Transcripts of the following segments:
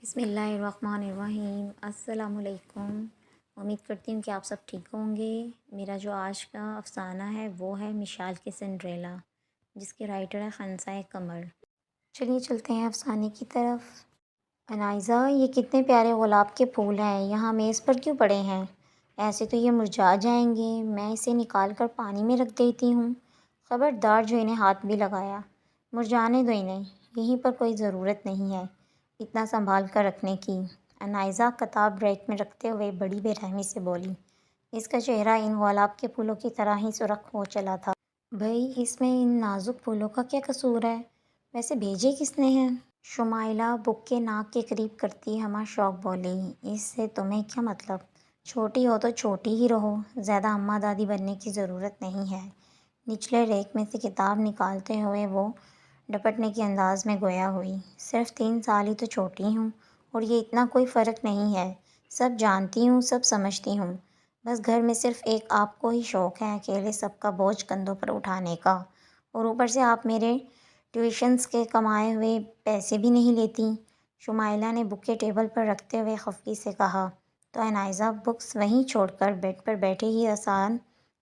بسم اللہ الرحمن الرحیم۔ السلام علیکم۔ امید کرتی ہوں کہ آپ سب ٹھیک ہوں گے۔ میرا جو آج کا افسانہ ہے وہ ہے مشال کی سنڈریلا، جس کے رائٹر ہے خنسائے قمر۔ چلیے چلتے ہیں افسانے کی طرف۔ انائزہ، یہ کتنے پیارے گلاب کے پھول ہیں، یہاں میز پر کیوں پڑے ہیں؟ ایسے تو یہ مرجھا جائیں گے، میں اسے نکال کر پانی میں رکھ دیتی ہوں۔ خبردار جو انہیں ہاتھ بھی لگایا۔ مرجھانے دو انہیں، یہیں پر کوئی ضرورت نہیں ہے اتنا سنبھال کر رکھنے کی۔ انائزہ کتاب ریک میں رکھتے ہوئے بڑی بے رحمی سے بولی۔ اس کا چہرہ ان گلاب کے پھولوں کی طرح ہی سرخ ہو چلا تھا۔ بھئی، اس میں ان نازک پھولوں کا کیا قصور ہے؟ ویسے بھیجے کس نے ہیں؟ شمائلہ بک کے ناک کے قریب کرتی ہمہ شوق بولی۔ اس سے تمہیں کیا مطلب؟ چھوٹی ہو تو چھوٹی ہی رہو، زیادہ اماں دادی بننے کی ضرورت نہیں ہے۔ نچلے ریک میں سے کتاب نکالتے ہوئے وہ ڈپٹنے کے انداز میں گویا ہوئی۔ صرف 3 سال ہی تو چھوٹی ہوں، اور یہ اتنا کوئی فرق نہیں ہے۔ سب جانتی ہوں، سب سمجھتی ہوں۔ بس گھر میں صرف ایک آپ کو ہی شوق ہے اکیلے سب کا بوجھ کندھوں پر اٹھانے کا، اور اوپر سے آپ میرے ٹیوشنز کے کمائے ہوئے پیسے بھی نہیں لیتی۔ شمائلہ نے بک کے ٹیبل پر رکھتے ہوئے خفگی سے کہا، تو انائزہ بکس وہیں چھوڑ کر بیڈ پر بیٹھے ہی آسان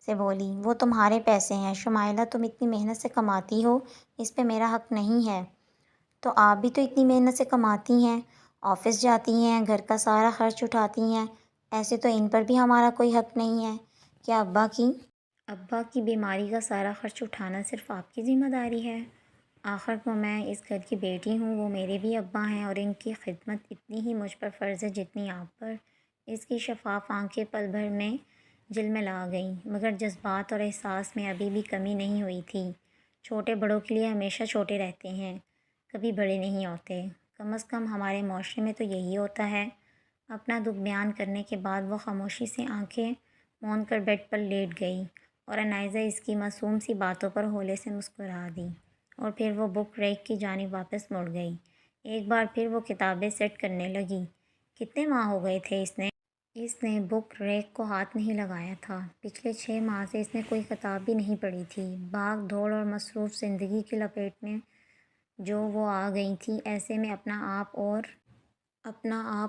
سے بولی، وہ تمہارے پیسے ہیں شمائلہ، تم اتنی محنت سے کماتی ہو، اس پہ میرا حق نہیں ہے۔ تو آپ بھی تو اتنی محنت سے کماتی ہیں، آفس جاتی ہیں، گھر کا سارا خرچ اٹھاتی ہیں، ایسے تو ان پر بھی ہمارا کوئی حق نہیں ہے؟ کیا ابا کی بیماری کا سارا خرچ اٹھانا صرف آپ کی ذمہ داری ہے؟ آخر کو میں اس گھر کی بیٹی ہوں، وہ میرے بھی ابا ہیں، اور ان کی خدمت اتنی ہی مجھ پر فرض ہے جتنی آپ پر۔ اس کی شفاف آنکھیں پل بھر میں جلملا گئیں، مگر جذبات اور احساس میں ابھی بھی کمی نہیں ہوئی تھی۔ چھوٹے بڑوں کے لیے ہمیشہ چھوٹے رہتے ہیں، کبھی بڑے نہیں ہوتے۔ کم از کم ہمارے معاشرے میں تو یہی ہوتا ہے۔ اپنا دکھ بیان کرنے کے بعد وہ خاموشی سے آنکھیں موند کر بیڈ پر لیٹ گئی، اور انائزہ اس کی معصوم سی باتوں پر ہولے سے مسکرا دی، اور پھر وہ بک ریک کی جانب واپس مڑ گئی۔ ایک بار پھر وہ کتابیں سیٹ کرنے لگی۔ کتنے ماہ ہو گئے تھے اس نے بک ریک کو ہاتھ نہیں لگایا تھا۔ پچھلے 6 ماہ سے اس نے کوئی کتاب بھی نہیں پڑھی تھی۔ بھاگ دوڑ اور مصروف زندگی کی لپیٹ میں جو وہ آ گئی تھی، ایسے میں اپنا آپ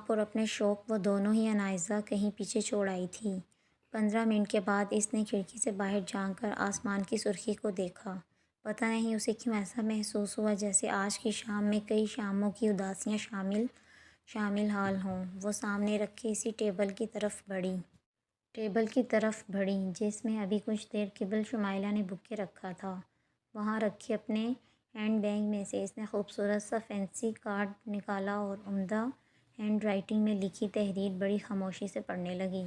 اور اپنے شوق وہ دونوں ہی انائزہ کہیں پیچھے چھوڑ آئی تھی۔ 15 منٹ کے بعد اس نے کھڑکی سے باہر جھانک کر آسمان کی سرخی کو دیکھا۔ پتہ نہیں اسے کیوں ایسا محسوس ہوا جیسے آج کی شام میں کئی شاموں کی اداسیاں شامل حال ہوں۔ وہ سامنے رکھے اسی ٹیبل کی طرف بڑھی جس میں ابھی کچھ دیر قبل شمائلہ نے بک رکھا تھا۔ وہاں رکھے اپنے ہینڈ بیگ میں سے اس نے خوبصورت سا فینسی کارڈ نکالا اور عمدہ ہینڈ رائٹنگ میں لکھی تحریر بڑی خاموشی سے پڑھنے لگی۔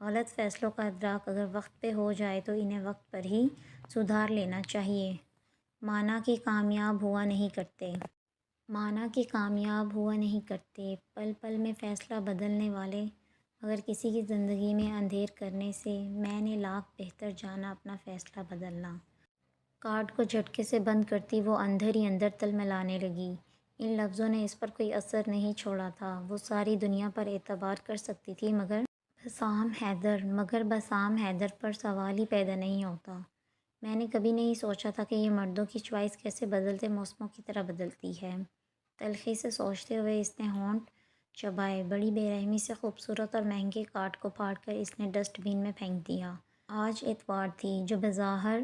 غلط فیصلوں کا ادراک اگر وقت پہ ہو جائے تو انہیں وقت پر ہی سدھار لینا چاہیے۔ مانا کہ کامیاب ہوا نہیں کرتے، پل پل میں فیصلہ بدلنے والے، مگر کسی کی زندگی میں اندھیر کرنے سے میں نے لاکھ بہتر جانا اپنا فیصلہ بدلنا۔ کارڈ کو جھٹکے سے بند کرتی وہ اندر ہی اندر تلملانے لگی۔ ان لفظوں نے اس پر کوئی اثر نہیں چھوڑا تھا۔ وہ ساری دنیا پر اعتبار کر سکتی تھی، مگر بسام حیدر پر سوال ہی پیدا نہیں ہوتا۔ میں نے کبھی نہیں سوچا تھا کہ یہ مردوں کی چوائس کیسے بدلتے موسموں کی طرح بدلتی ہے۔ تلخی سے سوچتے ہوئے اس نے ہونٹ چبائے۔ بڑی بے رحمی سے خوبصورت اور مہنگے کارڈ کو پھاڑ کر اس نے ڈسٹ بین میں پھینک دیا۔ آج اتوار تھی، جو بظاہر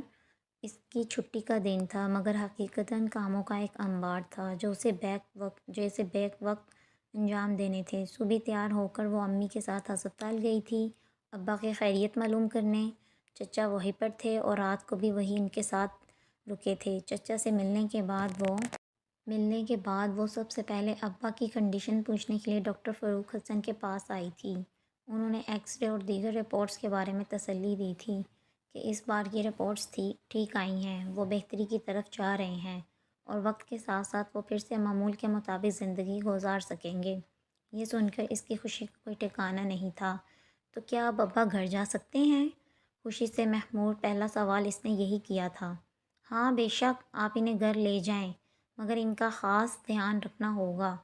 اس کی چھٹی کا دن تھا، مگر حقیقتاً کاموں کا ایک انبار تھا جو اسے بیک وقت انجام دینے تھے۔ صبح تیار ہو کر وہ امی کے ساتھ ہسپتال گئی تھی، ابا کی خیریت معلوم کرنے۔ چچا وہیں پر تھے اور رات کو بھی وہیں ان کے ساتھ رکے تھے۔ چچا سے ملنے کے بعد وہ سب سے پہلے ابا کی کنڈیشن پوچھنے کے لیے ڈاکٹر فاروق حسن کے پاس آئی تھی۔ انہوں نے ایکس رے اور دیگر رپورٹس کے بارے میں تسلی دی تھی کہ اس بار کی رپورٹس ٹھیک آئی ہیں، وہ بہتری کی طرف جا رہے ہیں، اور وقت کے ساتھ ساتھ وہ پھر سے معمول کے مطابق زندگی گزار سکیں گے۔ یہ سن کر اس کی خوشی کا کوئی ٹھکانہ نہیں تھا۔ تو کیا اب ابا گھر جا سکتے ہیں؟ خوشی سے محمور پہلا سوال اس نے یہی کیا تھا۔ ہاں بے شک، آپ انہیں گھر لے جائیں، مگر ان کا خاص دھیان رکھنا ہوگا،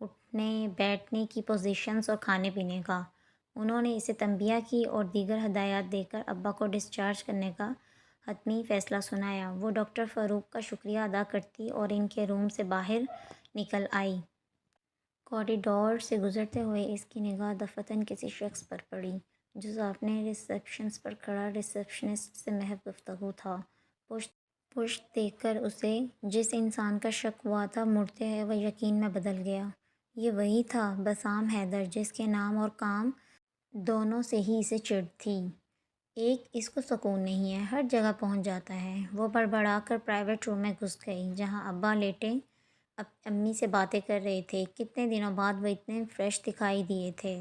اٹھنے بیٹھنے کی پوزیشنز اور کھانے پینے کا۔ انہوں نے اسے تنبیہ کی اور دیگر ہدایات دے کر ابا کو ڈسچارج کرنے کا حتمی فیصلہ سنایا۔ وہ ڈاکٹر فاروق کا شکریہ ادا کرتی اور ان کے روم سے باہر نکل آئی۔ کوریڈور سے گزرتے ہوئے اس کی نگاہ دفعتاً کسی شخص پر پڑی جو سامنے ریسیپشن پر کھڑا ریسیپشنسٹ سے محض گفتگو تھا۔ پشت پشت دیکھ کر اسے جس انسان کا شک ہوا تھا مڑتے ہوئے وہ یقین میں بدل گیا۔ یہ وہی تھا بسام حیدر جس کے نام اور کام دونوں سے ہی اسے چڑ تھی۔ ایک اس کو سکون نہیں ہے، ہر جگہ پہنچ جاتا ہے۔ وہ بڑبڑا کر پرائیویٹ روم میں گھس گئی جہاں ابا لیٹے امی سے باتیں کر رہے تھے۔ کتنے دنوں بعد وہ اتنے فریش دکھائی دیے تھے۔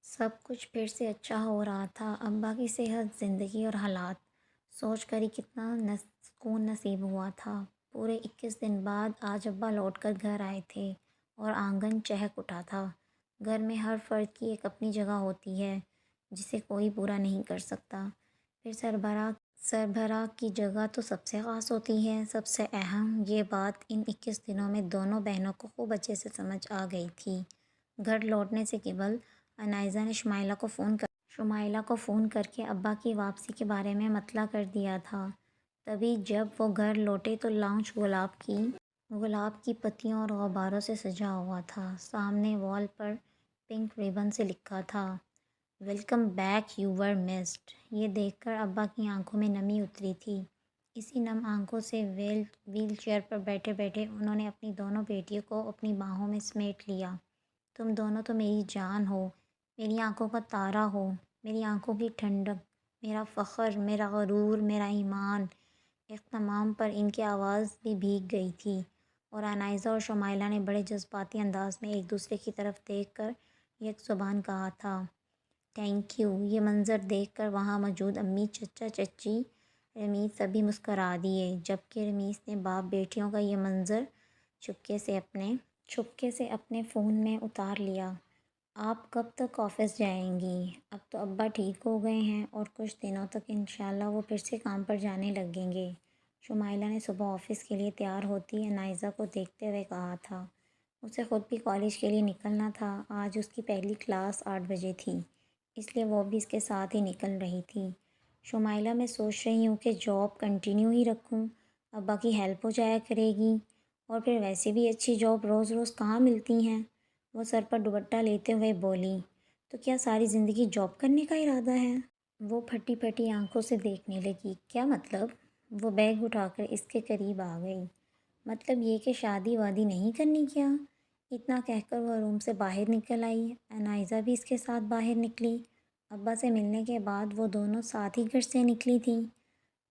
سب کچھ پھر سے اچھا ہو رہا تھا۔ ابا کی صحت، زندگی اور حالات سوچ کر ہی کتنا سکون نصیب ہوا تھا۔ پورے 21 دن بعد آج ابا لوٹ کر گھر آئے تھے اور آنگن چہک اٹھا تھا۔ گھر میں ہر فرد کی ایک اپنی جگہ ہوتی ہے جسے کوئی پورا نہیں کر سکتا، پھر سربراہ کی جگہ تو سب سے خاص ہوتی ہے، سب سے اہم۔ یہ بات ان 21 دنوں میں دونوں بہنوں کو خوب اچھے سے سمجھ آ گئی تھی۔ گھر لوٹنے سے قبل انائزہ نے شمائلہ کو فون کر کے ابا کی واپسی کے بارے میں مطلع کر دیا تھا۔ تبھی جب وہ گھر لوٹے تو لاؤنج گلاب کی پتیوں اور غباروں سے سجا ہوا تھا۔ سامنے وال پر پنک ربن سے لکھا تھا welcome back you were missed. یہ دیکھ کر ابا کی آنکھوں میں نمی اتری تھی۔ اسی نم آنکھوں سے ویل چیئر پر بیٹھے بیٹھے انہوں نے اپنی دونوں بیٹیوں کو اپنی باہوں میں سمیٹ لیا۔ تم دونوں تو میری جان ہو، میری آنکھوں کا تارا ہو، میری آنکھوں کی ٹھنڈک، میرا فخر، میرا غرور، میرا ایمان۔ اختتام پر ان کی آواز بھی بھیگ گئی تھی اور انائزہ اور شمائلہ نے بڑے جذباتی انداز میں ایک دوسرے کی طرف دیکھ کر یک زبان کہا تھا تھینک یو۔ یہ منظر دیکھ کر وہاں موجود امی، چچا، چچی، رمیز سبھی مسکرا دیے، جبکہ رمیز نے باپ بیٹیوں کا یہ منظر چھپکے سے اپنے فون میں اتار لیا۔ آپ کب تک آفس جائیں گی؟ اب تو ابا ٹھیک ہو گئے ہیں اور کچھ دنوں تک انشاءاللہ وہ پھر سے کام پر جانے لگیں گے، شمائلہ نے صبح آفس کے لیے تیار ہوتی انائزہ کو دیکھتے ہوئے کہا تھا۔ اسے خود بھی کالج کے لیے نکلنا تھا۔ آج اس کی پہلی کلاس 8 بجے تھی، اس لیے وہ بھی اس کے ساتھ ہی نکل رہی تھی۔ شمائلہ میں سوچ رہی ہوں کہ جاب کنٹینیو ہی رکھوں، ابا کی ہیلپ ہو جایا کرے گی، اور پھر ویسے بھی اچھی جاب روز روز کہاں ملتی ہیں۔ وہ سر پر دوپٹہ لیتے ہوئے بولی، تو کیا ساری زندگی جاب کرنے کا ارادہ ہے؟ وہ پھٹی پھٹی آنکھوں سے دیکھنے لگی۔ کیا مطلب؟ وہ بیگ اٹھا کر اس کے قریب آ گئی۔ مطلب یہ کہ شادی وادی نہیں کرنی کیا؟ اتنا کہہ کر وہ روم سے باہر نکل آئی۔ انائزہ بھی اس کے ساتھ باہر نکلی۔ ابا سے ملنے کے بعد وہ دونوں ساتھ ہی گھر سے نکلی تھیں۔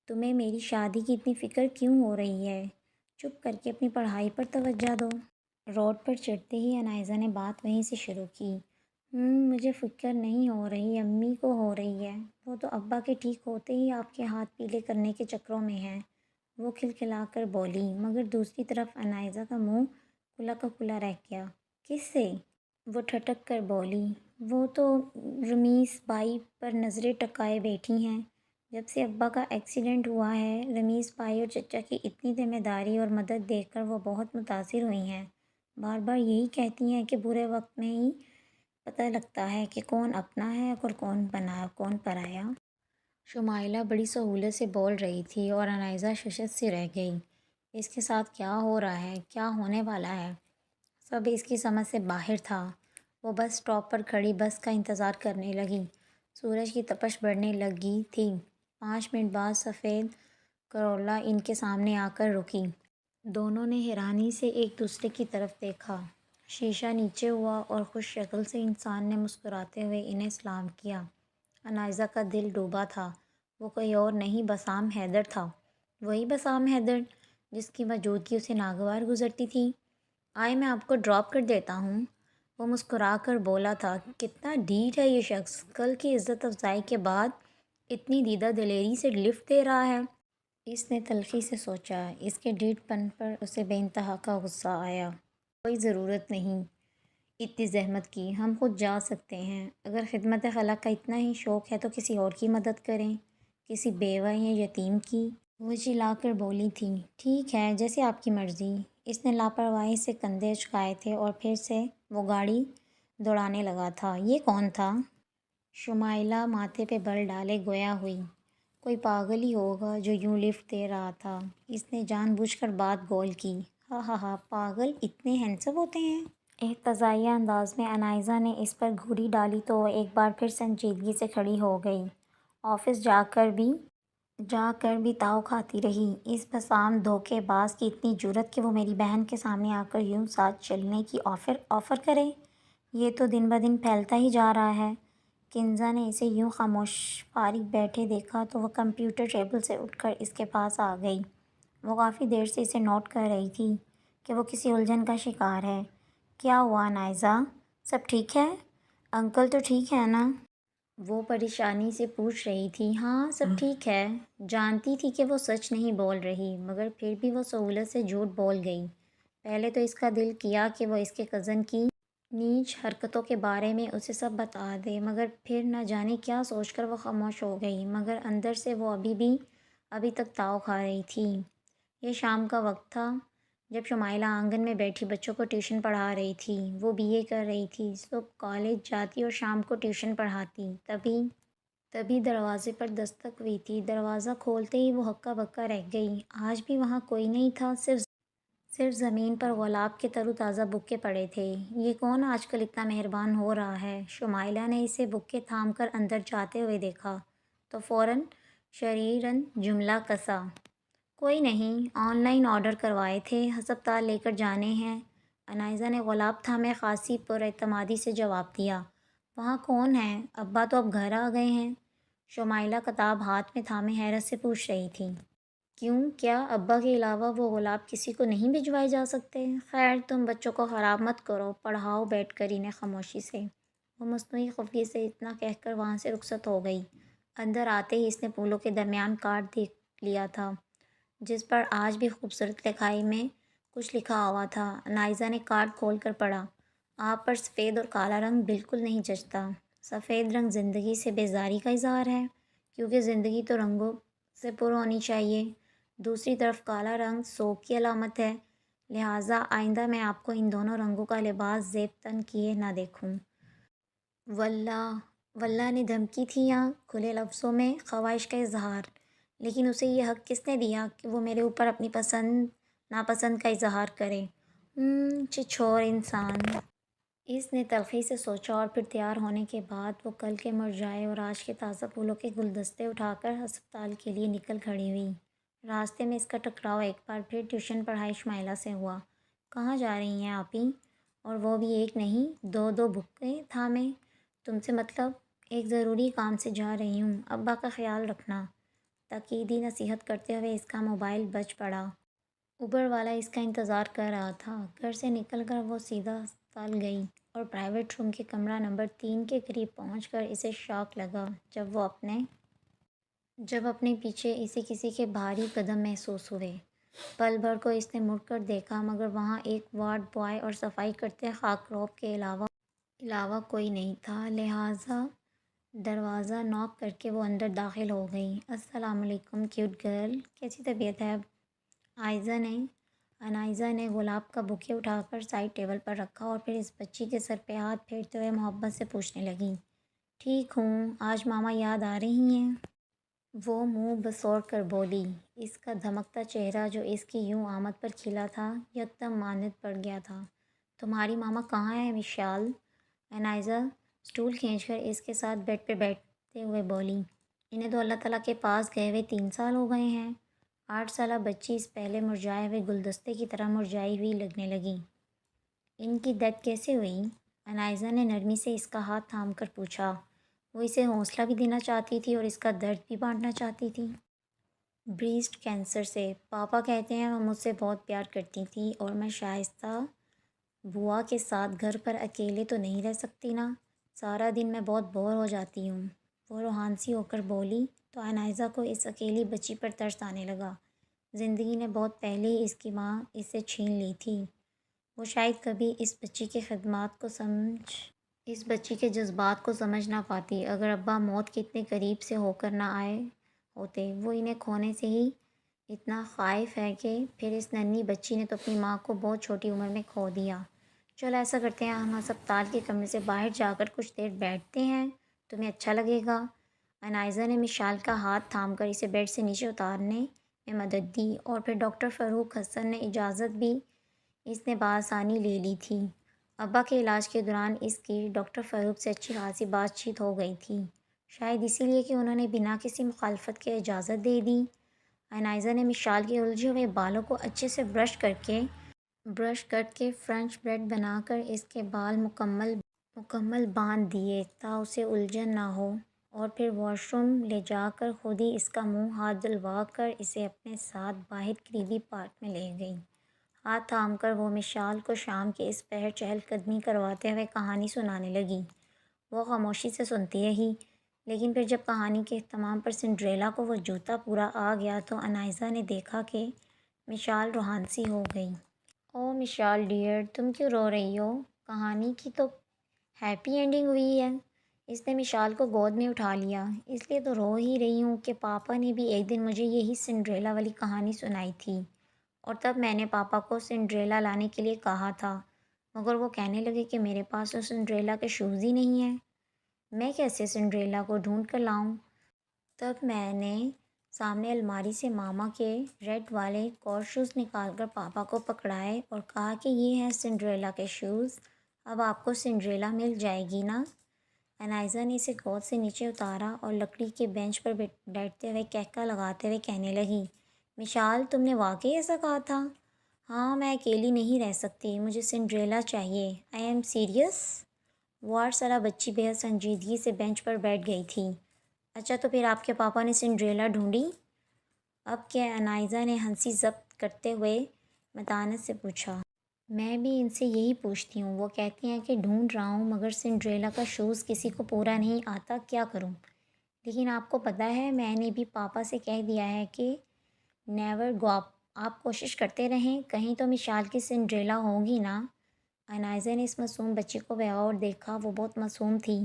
تمہیں میری شادی کی اتنی فکر کیوں ہو رہی ہے؟ چپ کر کے اپنی پڑھائی پر توجہ دو۔ روڈ پر چڑھتے ہی انائزہ نے بات وہیں سے شروع کی۔ مجھے فکر نہیں ہو رہی، امی کو ہو رہی ہے، وہ تو ابا کے ٹھیک ہوتے ہی آپ کے ہاتھ پیلے کرنے کے چکروں میں ہیں، وہ کھلکھلا کر بولی، مگر دوسری طرف انائزہ کا منہ کھلا کا کھلا رہ گیا۔ کس سے؟ وہ ٹھٹک کر بولی، وہ تو رمیز بھائی پر نظریں ٹکائے بیٹھی ہیں۔ جب سے ابا کا ایکسیڈنٹ ہوا ہے، رمیز بھائی اور چچا کی اتنی ذمہ داری اور مدد دیکھ کر وہ بہت متاثر ہوئی ہیں۔ بار بار یہی کہتی ہیں کہ برے وقت میں ہی پتہ لگتا ہے کہ کون اپنا ہے اور کون پرایا۔ شمائلہ بڑی سہولت سے بول رہی تھی اور انائزہ ششت سی رہ گئی۔ اس کے ساتھ کیا ہو رہا ہے، کیا ہونے والا ہے، سب اس کی سمجھ سے باہر تھا۔ وہ بس اسٹاپ پر کھڑی بس کا انتظار کرنے لگی۔ سورج کی تپش بڑھنے لگی تھی۔ 5 منٹ بعد سفید کرولا ان کے سامنے آ کر رکی۔ دونوں نے حیرانی سے ایک دوسرے کی طرف دیکھا۔ شیشہ نیچے ہوا اور خوش شکل سے انسان نے مسکراتے ہوئے انہیں سلام کیا۔ انائزہ کا دل ڈوبا تھا۔ وہ کوئی اور نہیں بسام حیدر تھا، وہی بسام حیدر جس کی موجودگی اسے ناگوار گزرتی تھی۔ آئے میں آپ کو ڈراپ کر دیتا ہوں، وہ مسکرا کر بولا تھا۔ کتنا ڈھیٹ ہے یہ شخص، کل کی عزت افزائی کے بعد اتنی دیدہ دلیری سے لفٹ دے رہا ہے۔ اس نے تلخی سے سوچا۔ اس کے ڈھیٹ پن پر اسے بے انتہا کا غصہ آیا۔ کوئی ضرورت نہیں اتنی زحمت کی، ہم خود جا سکتے ہیں۔ اگر خدمت خلق کا اتنا ہی شوق ہے تو کسی اور کی مدد کریں، کسی بیوہ یا یتیم کی۔ وہ چلا کر بولی تھی، ٹھیک ہے جیسے آپ کی مرضی۔ اس نے لاپرواہی سے کندھے اچکائے تھے اور پھر سے وہ گاڑی دوڑانے لگا تھا۔ یہ کون تھا؟ شمائلہ ماتھے پہ بل ڈالے گویا ہوئی، کوئی پاگل ہی ہوگا جو یوں لفٹ دے رہا تھا۔ اس نے جان بوجھ کر بات گول کی، ہاں ہاں ہاں، پاگل اتنے ہینڈسم ہوتے ہیں؟ احتجاجی انداز میں انائزہ نے اس پر گھوری ڈالی تو وہ ایک بار پھر سنجیدگی سے کھڑی ہو گئی۔ آفس جا کر بھی تاؤ کھاتی رہی۔ اس بسام دھوکے باز کی اتنی جرأت کہ وہ میری بہن کے سامنے آ کر یوں ساتھ چلنے کی آفر کرے۔ یہ تو دن بدن پھیلتا ہی جا رہا ہے۔ کنزا نے اسے یوں خاموش فارغ بیٹھے دیکھا تو وہ کمپیوٹر ٹیبل سے اٹھ کر اس کے پاس آ گئی۔ وہ کافی دیر سے اسے نوٹ کر رہی تھی کہ وہ کسی الجھن کا شکار ہے۔ کیا ہوا انائزہ؟ سب ٹھیک ہے؟ انکل تو ٹھیک ہے نا؟ وہ پریشانی سے پوچھ رہی تھی۔ ہاں سب ٹھیک ہے۔ جانتی تھی کہ وہ سچ نہیں بول رہی، مگر پھر بھی وہ سہولت سے جھوٹ بول گئی۔ پہلے تو اس کا دل کیا کہ وہ اس کے کزن کی نیچ حرکتوں کے بارے میں اسے سب بتا دے، مگر پھر نہ جانے کیا سوچ کر وہ خاموش ہو گئی۔ مگر اندر سے وہ ابھی تک تاؤ کھا رہی تھی۔ یہ شام کا وقت تھا جب شمائلہ آنگن میں بیٹھی بچوں کو ٹیوشن پڑھا رہی تھی۔ وہ BA کر رہی تھی، صبح کالج جاتی اور شام کو ٹیوشن پڑھاتی۔ تبھی دروازے پر دستک ہوئی تھی۔ دروازہ کھولتے ہی وہ ہکا بکا رہ گئی۔ آج بھی وہاں کوئی نہیں تھا، صرف زمین پر گلاب کے تر و تازہ بکے پڑے تھے۔ یہ کون آج کل اتنا مہربان ہو رہا ہے؟ شمائلہ نے اسے بکے تھام کر اندر جاتے ہوئے دیکھا تو فوراً شریرن جملہ کسا۔ کوئی نہیں، آن لائن آرڈر کروائے تھے، ہسپتال لے کر جانے ہیں۔ انائزہ نے گلاب تھامے خاصی پراعتمادی سے جواب دیا۔ وہاں کون ہے؟ ابا تو اب گھر آ گئے ہیں۔ شمائلہ کتاب ہاتھ میں تھامے حیرت سے پوچھ رہی تھی۔ کیوں؟ کیا ابا کے علاوہ وہ گلاب کسی کو نہیں بھجوائے جا سکتے؟ خیر تم بچوں کو خراب مت کرو، پڑھاؤ بیٹھ کر انہیں خاموشی سے۔ وہ مصنوعی خفگی سے اتنا کہہ کر وہاں سے رخصت ہو گئی۔ اندر آتے ہی اس نے پھولوں کے درمیان کارڈ دیکھ لیا تھا، جس پر آج بھی خوبصورت لکھائی میں کچھ لکھا ہوا تھا۔ انائزہ نے کارڈ کھول کر پڑھا۔ آپ پر سفید اور کالا رنگ بالکل نہیں جچتا۔ سفید رنگ زندگی سے بیزاری کا اظہار ہے، کیونکہ زندگی تو رنگوں سے پر ہونی چاہیے۔ دوسری طرف کالا رنگ سوگ کی علامت ہے، لہٰذا آئندہ میں آپ کو ان دونوں رنگوں کا لباس زیب تن کیے نہ دیکھوں۔ واللہ نے دھمکی تھی یا کھلے لفظوں میں خواہش کا اظہار؟ لیکن اسے یہ حق کس نے دیا کہ وہ میرے اوپر اپنی پسند ناپسند کا اظہار کرے؟ چھچھور انسان! اس نے تلخی سے سوچا اور پھر تیار ہونے کے بعد وہ کل کے مرجھائے اور آج کے تازہ پھولوں کے گلدستے اٹھا کر ہسپتال کے لیے نکل کھڑی ہوئی۔ راستے میں اس کا ٹکراؤ ایک بار پھر ٹیوشن پڑھائی شمائلہ سے ہوا۔ کہاں جا رہی ہیں آپی؟ اور وہ بھی ایک نہیں، دو بکے تھامے؟ تم سے مطلب؟ ایک ضروری کام سے جا رہی ہوں، ابا کا خیال رکھنا۔ تاکیدی نصیحت کرتے ہوئے اس کا موبائل بج پڑا۔ اوبر والا اس کا انتظار کر رہا تھا۔ گھر سے نکل کر وہ سیدھا ہسپتال گئی اور پرائیویٹ روم کے کمرہ نمبر 3 کے قریب پہنچ کر اسے شاک لگا جب اپنے پیچھے اسے کسی کے بھاری قدم محسوس ہوئے۔ پل بھر کو اس نے مڑ کر دیکھا، مگر وہاں ایک وارڈ بوائے اور صفائی کرتے خاکروب کے علاوہ کوئی نہیں تھا، لہٰذا دروازہ نوک کر کے وہ اندر داخل ہو گئی۔ السلام علیکم کیوٹ گرل، کیسی طبیعت ہے اب؟ انائزہ نے گلاب کا بکے اٹھا کر سائڈ ٹیبل پر رکھا اور پھر اس بچی کے سر پہ ہاتھ پھیرتے ہوئے محبت سے پوچھنے لگی۔ ٹھیک ہوں، آج ماما یاد آ رہی ہیں؟ وہ منہ بسوڑ کر بولی۔ اس کا دھمکتا چہرہ جو اس کی یوں آمد پر کھلا تھا، یکدم ماند پڑ گیا تھا۔ تمہاری ماما کہاں ہے وشال؟ انائزہ سٹول کھینچ کر اس کے ساتھ بیڈ پہ بیٹھتے ہوئے بولی۔ انہیں تو اللہ تعالیٰ کے پاس گئے ہوئے 3 سال ہو گئے ہیں۔ 8 سالہ بچی اس پہلے مرجھائے ہوئے گلدستے کی طرح مرجھائی ہوئی لگنے لگی۔ ان کی ڈیتھ کیسے ہوئی؟ انائزہ نے نرمی سے اس کا ہاتھ تھام کر پوچھا۔ وہ اسے حوصلہ بھی دینا چاہتی تھی اور اس کا درد بھی بانٹنا چاہتی تھی۔ بریسٹ کینسر سے۔ پاپا کہتے ہیں وہ مجھ سے بہت پیار کرتی تھی اور میں شائستہ بوا کے ساتھ گھر پر اکیلے تو نہیں رہ سکتی نا، سارا دن میں بہت بور ہو جاتی ہوں۔ وہ روحانسی ہو کر بولی تو انائزہ کو اس اکیلی بچی پر ترس آنے لگا۔ زندگی نے بہت پہلے ہی اس کی ماں اس سے چھین لی تھی۔ وہ شاید کبھی اس بچی کے جذبات کو سمجھ نہ پاتی اگر ابا موت کے اتنے قریب سے ہو کر نہ آئے ہوتے۔ وہ انہیں کھونے سے ہی اتنا خائف ہے کہ پھر اس ننھی بچی نے تو اپنی ماں کو بہت چھوٹی عمر میں کھو دیا۔ چلو ایسا کرتے ہیں، ہم ہسپتال کے کمرے سے باہر جا کر کچھ دیر بیٹھتے ہیں، تمہیں اچھا لگے گا؟ انائزہ نے مشال کا ہاتھ تھام کر اسے بیڈ سے نیچے اتارنے میں مدد دی اور پھر ڈاکٹر فروخ حسن نے اجازت بھی اس نے بآسانی لے لی تھی۔ ابا کے علاج کے دوران اس کی ڈاکٹر فاروق سے اچھی خاصی بات چیت ہو گئی تھی، شاید اسی لیے کہ انہوں نے بنا کسی مخالفت کے اجازت دے دی۔ انائزہ نے مشال کے الجھے ہوئے بالوں کو اچھے سے برش کر کے فرنچ بریڈ بنا کر اس کے بال مکمل باندھ دیے تا اسے الجھن نہ ہو، اور پھر واش روم لے جا کر خود ہی اس کا منہ ہاتھ دھلوا کر اسے اپنے ساتھ باہر قریبی پارک میں لے گئی۔ ہاتھ تھام کر وہ مشال کو شام کے اس پہر چہل قدمی کرواتے ہوئے کہانی سنانے لگی۔ وہ خاموشی سے سنتی رہی، لیکن پھر جب کہانی کے اختتام پر سنڈریلا کو وہ جوتا پورا آ گیا تو انائزہ نے دیکھا کہ مشال روحان سی ہو گئی۔ او مشال ڈیئر، تم کیوں رو رہی ہو؟ کہانی کی تو ہیپی اینڈنگ ہوئی ہے۔ اس نے مشال کو گود میں اٹھا لیا۔ اس لیے تو رو ہی رہی ہوں کہ پاپا نے بھی ایک دن مجھے یہی سنڈریلا والی کہانی سنائی تھی، اور تب میں نے پاپا کو سنڈریلا لانے کے لیے کہا تھا، مگر وہ کہنے لگے کہ میرے پاس تو سنڈریلا کے شوز ہی نہیں ہیں، میں کیسے سنڈریلا کو ڈھونڈ کر لاؤں؟ تب میں نے سامنے الماری سے ماما کے ریڈ والے کورس شوز نکال کر پاپا کو پکڑائے اور کہا کہ یہ ہیں سنڈریلا کے شوز، اب آپ کو سنڈریلا مل جائے گی نا؟ انائزہ نے اسے گود سے نیچے اتارا اور لکڑی کے بینچ پر بیٹھتے ہوئے کہکہ لگاتے ہوئے کہنے لگی، مشال تم نے واقعی ایسا کہا تھا؟ ہاں، میں اکیلی نہیں رہ سکتی، مجھے سنڈریلا چاہیے، آئی ایم سیریس۔ وارسرا بچی بےحد سنجیدگی سے بینچ پر بیٹھ گئی تھی۔ اچھا تو پھر آپ کے پاپا نے سنڈریلا ڈھونڈی؟ اب کہ انائزہ نے ہنسی ضبط کرتے ہوئے متانت سے پوچھا۔ میں بھی ان سے یہی پوچھتی ہوں، وہ کہتی ہیں کہ ڈھونڈ رہا ہوں، مگر سنڈریلا کا شوز کسی کو پورا نہیں آتا، کیا کروں؟ لیکن آپ کو پتہ ہے میں نے بھی پاپا سے کہہ دیا ہے کہ نیور گو اپ، آپ کوشش کرتے رہیں، کہیں تو مشال کی سنڈریلا ہوگی نا؟ انائزہ نے اس معصوم بچی کو بغور دیکھا۔ وہ بہت معصوم تھی،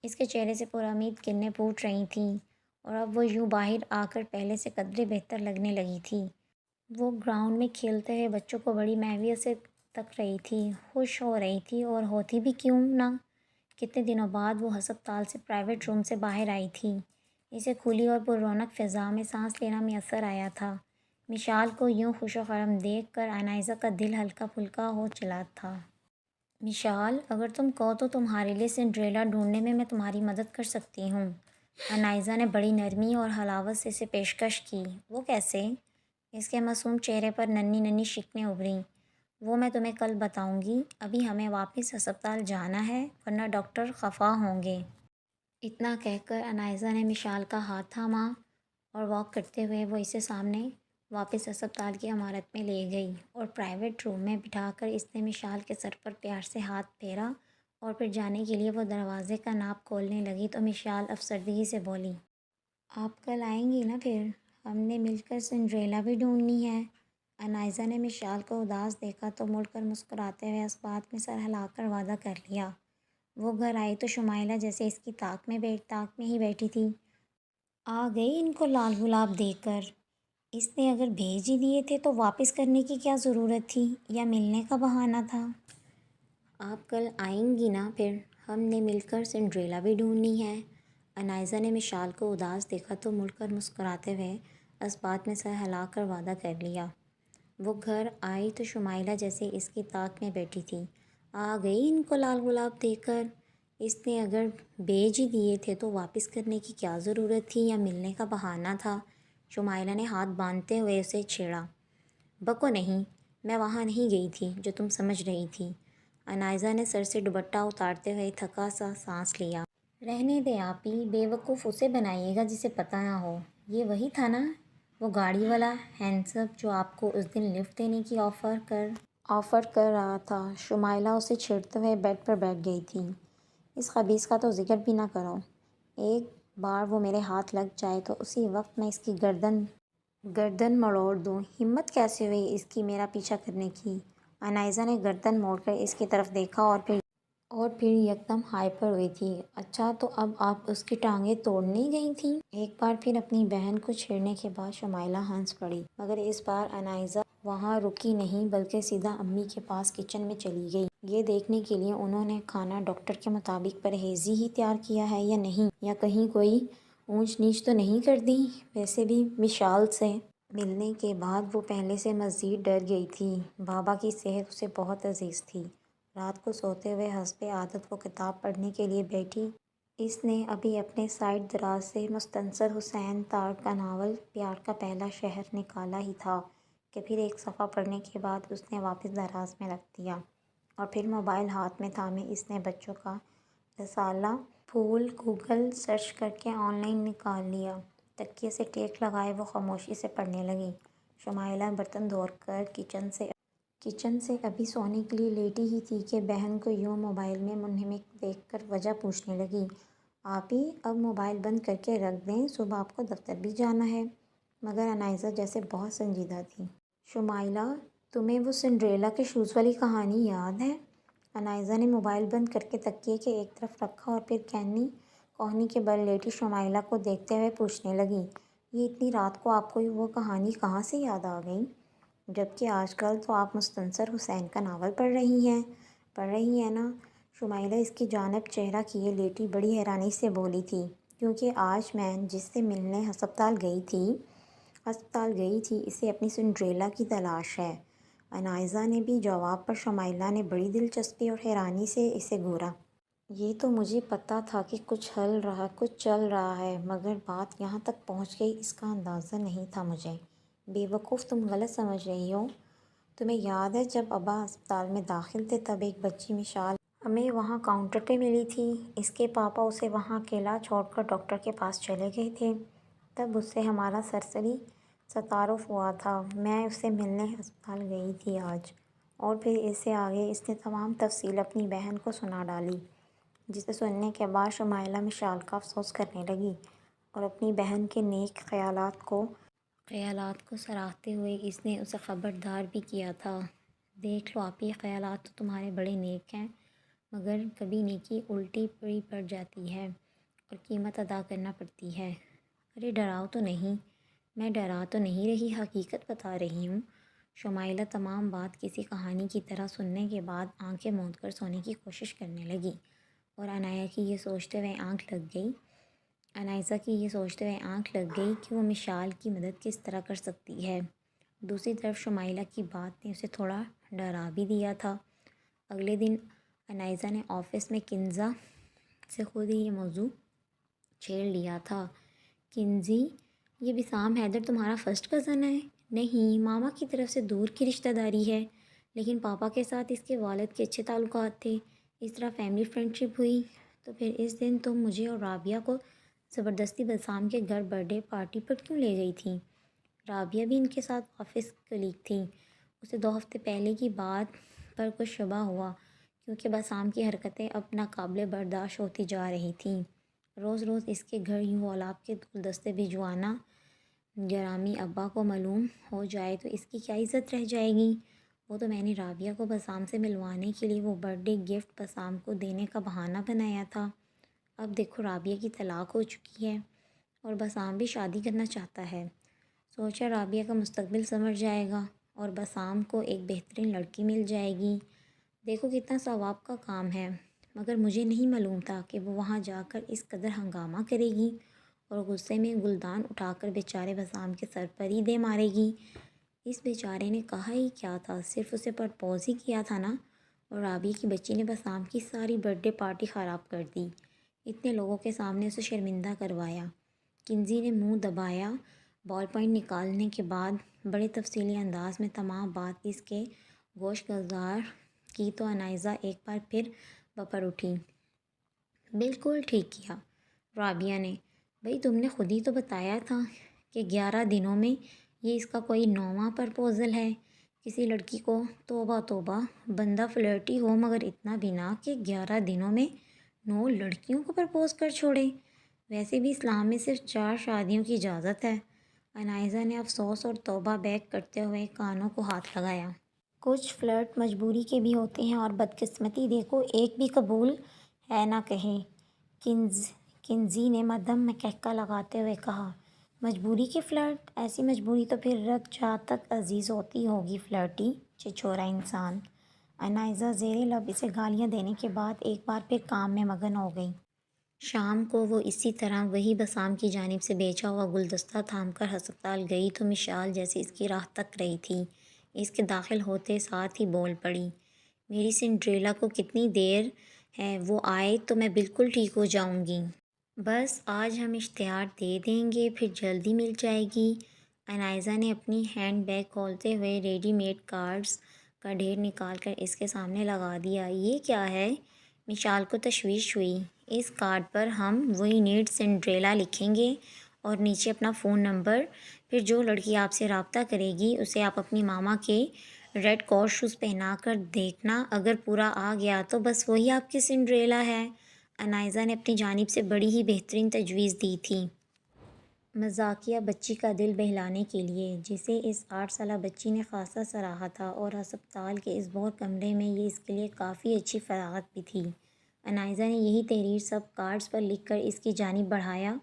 اس کے چہرے سے پرامید کرنیں پھوٹ رہی تھیں، اور اب وہ یوں باہر آ کر پہلے سے قدرے بہتر لگنے لگی تھی۔ وہ گراؤنڈ میں کھیلتے ہوئے بچوں کو بڑی محویت سے تک رہی تھی، خوش ہو رہی تھی، اور ہوتی بھی کیوں نہ۔ کتنے دنوں بعد وہ ہسپتال سے پرائیویٹ روم سے باہر آئی تھی۔ اسے کھلی اور پر رونق فضا میں سانس لینا میسر آیا تھا۔ مشال کو یوں خوش و خرم دیکھ کر انائزہ کا دل ہلکا پھلکا ہو چلا تھا۔ مشال، اگر تم کہو تو تمہارے لیے سنڈریلا ڈھونڈنے میں تمہاری مدد کر سکتی ہوں۔ انائزہ نے بڑی نرمی اور حلاوت سے اسے پیشکش کی۔ وہ کیسے؟ اس کے معصوم چہرے پر ننھی ننھی شکنیں ابھریں۔ وہ میں تمہیں کل بتاؤں گی، ابھی ہمیں واپس ہسپتال جانا ہے، ورنہ ڈاکٹر خفا ہوں گے۔ اتنا کہہ کر انائزہ نے مشال کا ہاتھ تھاما اور واک کرتے ہوئے وہ اسے سامنے واپس ہسپتال کی عمارت میں لے گئی، اور پرائیویٹ روم میں بٹھا کر اس نے مشال کے سر پر پیار سے ہاتھ پھیرا، اور پھر جانے کے لیے وہ دروازے کا ناپ کھولنے لگی تو مشال افسردگی سے بولی، آپ کل آئیں گی نا پھر؟ ہم نے مل کر سنڈریلا بھی ڈھونڈنی ہے۔ انائزہ نے مشال کو اداس دیکھا تو مڑ کر مسکراتے ہوئے اس بات میں سر ہلا کر وعدہ کر لیا۔ وہ گھر آئی تو شمائلہ جیسے اس کی طاق میں ہی بیٹھی تھی۔ آ گئی ان کو لال گلاب دے کر؟ اس نے اگر بھیج ہی دیے تھے تو واپس کرنے کی کیا ضرورت تھی، یا ملنے کا بہانہ تھا؟ آپ کل آئیں گی نا پھر؟ ہم نے مل کر سنڈریلا بھی ڈھونڈنی ہے۔ انائزہ نے مشال کو اداس دیکھا تو مڑ کر مسکراتے ہوئے اس بات میں سر ہلا کر وعدہ کر لیا۔ وہ گھر آئی تو شمائلہ جیسے اس کی طاق میں بیٹھی تھی۔ آ گئی ان کو لال گلاب دے کر؟ اس نے اگر بھیج ہی دیے تھے تو واپس کرنے کی کیا ضرورت تھی، یا ملنے کا بہانہ تھا؟ شمائلہ نے ہاتھ باندھتے ہوئے اسے چھیڑا۔ بکو نہیں، میں وہاں نہیں گئی تھی جو تم سمجھ رہی تھی۔ انائزہ نے سر سے دوپٹہ اتارتے ہوئے تھکا سا سانس لیا۔ رہنے دیں آپی، بے وقوف اسے بنائیے گا جسے پتہ نہ ہو۔ یہ وہی تھا نا وہ گاڑی والا ہینڈسپ جو آپ کو اس دن لفٹ دینے کی آفر کر رہا تھا؟ شمائلہ اسے چھیڑتے ہوئے بیڈ پر بیٹھ گئی تھی۔ اس خبیث کا تو ذکر بھی نہ کرو، ایک بار وہ میرے ہاتھ لگ جائے تو اسی وقت میں اس کی گردن مروڑ دوں۔ ہمت کیسے ہوئی اس کی میرا پیچھا کرنے کی؟ انائزہ نے گردن موڑ کر اس کی طرف دیکھا اور پھر یکدم ہائپر ہوئی تھی۔ اچھا تو اب آپ اس کی ٹانگیں توڑنے گئی تھیں؟ ایک بار پھر اپنی بہن کو چھیڑنے کے بعد شمائلہ ہنس پڑی، مگر اس بار انائزہ وہاں رکی نہیں بلکہ سیدھا امی کے پاس کچن میں چلی گئی، یہ دیکھنے کے لیے انہوں نے کھانا ڈاکٹر کے مطابق پرہیزی ہی تیار کیا ہے یا نہیں، یا کہیں کوئی اونچ نیچ تو نہیں کر دی۔ ویسے بھی مشال سے ملنے کے بعد وہ پہلے سے مزید ڈر گئی تھی۔ بابا کی صحت اسے بہت عزیز تھی۔ رات کو سوتے ہوئے حسب عادت وہ کتاب پڑھنے کے لیے بیٹھی۔ اس نے ابھی اپنے سائٹ دراز سے مستنصر حسین تارڑ کا ناول پیار کا پہلا شہر نکالا ہی تھا کہ پھر ایک صفحہ پڑھنے کے بعد اس نے واپس دراز میں رکھ دیا، اور پھر موبائل ہاتھ میں تھامے اس نے بچوں کا رسالہ پھول گوگل سرچ کر کے آن لائن نکال لیا۔ تکیے سے ٹیک لگائے وہ خاموشی سے پڑھنے لگی۔ شمائلہ برتن دھو کر کچن سے ابھی سونے کے لیے لیٹی ہی تھی کہ بہن کو یوں موبائل میں منہمک دیکھ کر وجہ پوچھنے لگی۔ آپی اب موبائل بند کر کے رکھ دیں، صبح آپ کو دفتر بھی جانا ہے۔ مگر انائزہ جیسے بہت سنجیدہ تھی۔ شمائلہ تمہیں وہ سنڈریلا کے شوز والی کہانی یاد ہے؟ انائزہ نے موبائل بند کر کے تکیے کے ایک طرف رکھا اور پھر کوہنی کے بل لیٹی شمائلہ کو دیکھتے ہوئے پوچھنے لگی، یہ اتنی رات کو آپ کو وہ کہانی کہاں سے یاد آ گئی؟ جبکہ آج کل تو آپ مستنصر حسین کا ناول پڑھ رہی ہیں نا؟ شمائلہ اس کی جانب چہرہ کیے لیٹی بڑی حیرانی سے بولی تھی، کیونکہ آج میں جس سے ملنے ہسپتال گئی تھی اسے اپنی سنڈریلا کی تلاش ہے۔ انائزہ نے بھی جواب پر شمائلہ نے بڑی دلچسپی اور حیرانی سے اسے گھورا۔ یہ تو مجھے پتہ تھا کہ کچھ چل رہا ہے، مگر بات یہاں تک پہنچ گئی اس کا اندازہ نہیں تھا مجھے۔ بے وقوف تم غلط سمجھ رہی ہو۔ تمہیں یاد ہے جب ابا ہسپتال میں داخل تھے تب ایک بچی مشال ہمیں وہاں کاؤنٹر پہ ملی تھی۔ اس کے پاپا اسے وہاں اکیلا چھوڑ کر ڈاکٹر کے پاس چلے گئے تھے۔ تب اس سے ہمارا سرسری سا تعارف ہوا تھا۔ میں اسے ملنے ہسپتال گئی تھی آج۔ اور پھر اس سے آگے اس نے تمام تفصیل اپنی بہن کو سنا ڈالی، جسے سننے کے بعد شمائلہ مشال کا افسوس کرنے لگی اور اپنی بہن کے نیک خیالات کو سراہتے ہوئے اس نے اسے خبردار بھی کیا تھا، دیکھ لو آپی، خیالات تو تمہارے بڑے نیک ہیں، مگر کبھی نیکی الٹی پڑ جاتی ہے اور قیمت ادا کرنا پڑتی ہے۔ ارے ڈراؤ تو نہیں۔ میں ڈرا تو نہیں رہی، حقیقت بتا رہی ہوں۔ شمائلہ تمام بات کسی کہانی کی طرح سننے کے بعد آنکھیں موند کر سونے کی کوشش کرنے لگی، اور انائزہ کی یہ سوچتے ہوئے آنکھ لگ گئی کہ وہ مشال کی مدد کس طرح کر سکتی ہے۔ دوسری طرف شمائلہ کی بات نے اسے تھوڑا ڈرا بھی دیا تھا۔ اگلے دن انائزہ نے آفس میں کنزا سے خود ہی یہ موضوع چھیڑ لیا تھا۔ کنزی، یہ وسام حیدر تمہارا فرسٹ کزن ہے؟ نہیں، ماما کی طرف سے دور کی رشتہ داری ہے، لیکن پاپا کے ساتھ اس کے والد کے اچھے تعلقات تھے، اس طرح فیملی فرینڈ شپ ہوئی۔ تو پھر اس دن تم مجھے اور رابعہ کو زبردستی بسام کے گھر برتھ ڈے پارٹی پر کیوں لے گئی تھی؟ رابعہ بھی ان کے ساتھ آفس کلیگ تھی۔ اسے 2 ہفتے پہلے کی بات پر کچھ شبہ ہوا، کیونکہ بسام کی حرکتیں اب ناقابل برداشت ہوتی جا رہی تھیں۔ روز روز اس کے گھر یوں گلاب کے گلدستے بھجوانا گرامی ابا کو معلوم ہو جائے تو اس کی کیا عزت رہ جائے گی؟ وہ تو میں نے رابعہ کو بسام سے ملوانے کے لیے وہ برتھ ڈے گفٹ بسام کو دینے کا بہانہ بنایا تھا۔ اب دیکھو رابعہ کی طلاق ہو چکی ہے اور بسام بھی شادی کرنا چاہتا ہے۔ سوچا رابعہ کا مستقبل سنور جائے گا اور بسام کو ایک بہترین لڑکی مل جائے گی۔ دیکھو کتنا ثواب کا کام ہے، مگر مجھے نہیں معلوم تھا کہ وہ وہاں جا کر اس قدر ہنگامہ کرے گی اور غصے میں گلدان اٹھا کر بیچارے بسام کے سر پر ہی دے مارے گی۔ اس بیچارے نے کہا ہی کیا تھا، صرف اسے پرپوز ہی کیا تھا نا، اور رابعہ کی بچی نے بسام کی ساری برتھ ڈے پارٹی خراب کر دی، اتنے لوگوں کے سامنے اسے شرمندہ کروایا۔ کنزی نے منہ دبایا۔ بال پوائنٹ نکالنے کے بعد بڑے تفصیلی انداز میں تمام بات اس کے گوش گزار کی تو انائزہ ایک بار پھر بپر اٹھی۔ بالکل ٹھیک کیا رابعہ نے، بھئی تم نے خود ہی تو بتایا تھا کہ 11 دنوں میں یہ اس کا کوئی 9واں پرپوزل ہے کسی لڑکی کو۔ توبہ توبہ، بندہ فلرٹی ہو مگر اتنا بھی نہ کہ 11 دنوں میں 9 لڑکیوں کو پرپوز کر چھوڑے۔ ویسے بھی اسلام میں صرف 4 شادیوں کی اجازت ہے۔ انائزہ نے افسوس اور توبہ بیک کرتے ہوئے کانوں کو ہاتھ لگایا۔ کچھ فلرٹ مجبوری کے بھی ہوتے ہیں، اور بدقسمتی دیکھو ایک بھی قبول ہے نہ کہے۔ کنزی نے مدھم میں کہکا لگاتے ہوئے کہا، مجبوری کے فلرٹ؟ ایسی مجبوری تو پھر رگ جا تک عزیز ہوتی ہوگی فلرٹی چھچورا انسان۔ انائزہ زیر لب اسے گالیاں دینے کے بعد ایک بار پھر کام میں مگن ہو گئی۔ شام کو وہ اسی طرح وہی بسام کی جانب سے بیچا ہوا گلدستہ تھام کر ہسپتال گئی تو مشال جیسے اس کی راہ تک رہی تھی، اس کے داخل ہوتے ساتھ ہی بول پڑی، میری سنڈریلا کو کتنی دیر ہے، وہ آئے تو میں بالکل ٹھیک ہو جاؤں گی۔ بس آج ہم اشتہار دے دیں گے، پھر جلدی مل جائے گی۔ انائزہ نے اپنی ہینڈ بیگ کھولتے ہوئے ریڈی میڈ کارڈز کا ڈھیر نکال کر اس کے سامنے لگا دیا۔ یہ کیا ہے؟ مشال کو تشویش ہوئی۔ اس کارڈ پر ہم "وی نیڈ سنڈریلا" لکھیں گے اور نیچے اپنا فون نمبر۔ پھر جو لڑکی آپ سے رابطہ کرے گی اسے آپ اپنی ماما کے ریڈ کور شوز پہنا کر دیکھنا، اگر پورا آ گیا تو بس وہی آپ کی سنڈریلا ہے۔ انائزہ نے اپنی جانب سے بڑی ہی بہترین تجویز دی تھی، مزاحیہ بچی کا دل بہلانے کے لیے، جسے اس 8 سالہ بچی نے خاصا سراہا تھا، اور ہسپتال کے اس بور کمرے میں یہ اس کے لیے کافی اچھی فراغت بھی تھی۔ انائزہ نے یہی تحریر سب کارڈز پر لکھ کر اس کی جانب بڑھایا،